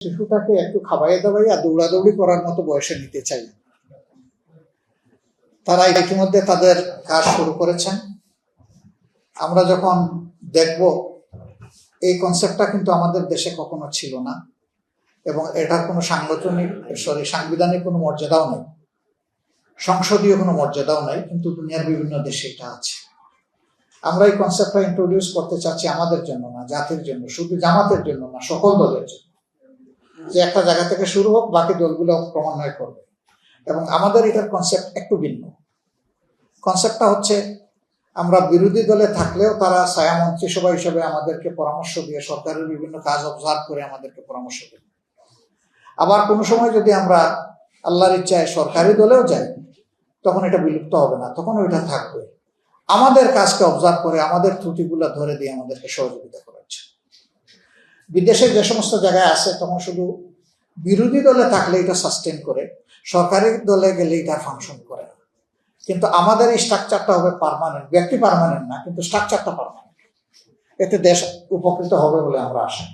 শিশুটাকে একটু খাবাইয়ে দাবাইয়া দৌড়াদৌড়ি করার মতো বয়সে নিতে চাই। তারা ইতিমধ্যে তাদের কাজ শুরু করেছেন। আমরা যখন দেখব এই কনসেপ্টটা কিন্তু আমাদের দেশে কখনো ছিল না এবং এটার কোনো সাংবিধানিক কোনো মর্যাদাও নেই, সংসদীয় কোনো মর্যাদাও নাই, কিন্তু দুনিয়ার বিভিন্ন দেশে এটা আছে। আমরা এই কনসেপ্টটা ইন্ট্রোডিউস করতে চাচ্ছি আমাদের জন্য না, জাতির জন্য, শুধু জামাতের জন্য না, সকল দলের জন্য, যে একটা জায়গা থেকে শুরু হোক, বাকি দলগুলো ক্রমান্বয় করবে। এবং আমাদের এটার কনসেপ্ট একটু ভিন্ন। কনসেপ্টটা হচ্ছে, আমরা বিরোধী দলে থাকলেও তারা ছায়া মন্ত্রিসভা হিসেবে আমাদেরকে পরামর্শ দিয়ে সরকারের বিভিন্ন কাজ অবজার্ভ করে আমাদেরকে পরামর্শ দেবে। আবার কোনো সময় যদি আমরা আল্লাহর ইচ্ছায় সরকারি দলেও যাই, তখন এটা বিলুপ্ত হবে না, তখন ওইটা থাকবে। আমাদের কাজকে অবজার্ভ করে আমাদের ত্রুটিগুলো ধরে দিয়ে আমাদেরকে সহযোগিতা করাচ্ছে। বিদেশে যে সমস্ত জায়গায় আছে, তখন শুধু বিরোধী দলে থাকলে এটা সাস্টেন করে, সরকারি দলে গেলে এটা ফাংশন করে না। কিন্তু আমাদের এই স্ট্রাকচারটা হবে পার্মানেন্ট, ব্যক্তি পার্মানেন্ট না, কিন্তু স্ট্রাকচারটা পার্মানেন্ট। এতে দেশ উপকৃত হবে বলে আমরা আশা করি।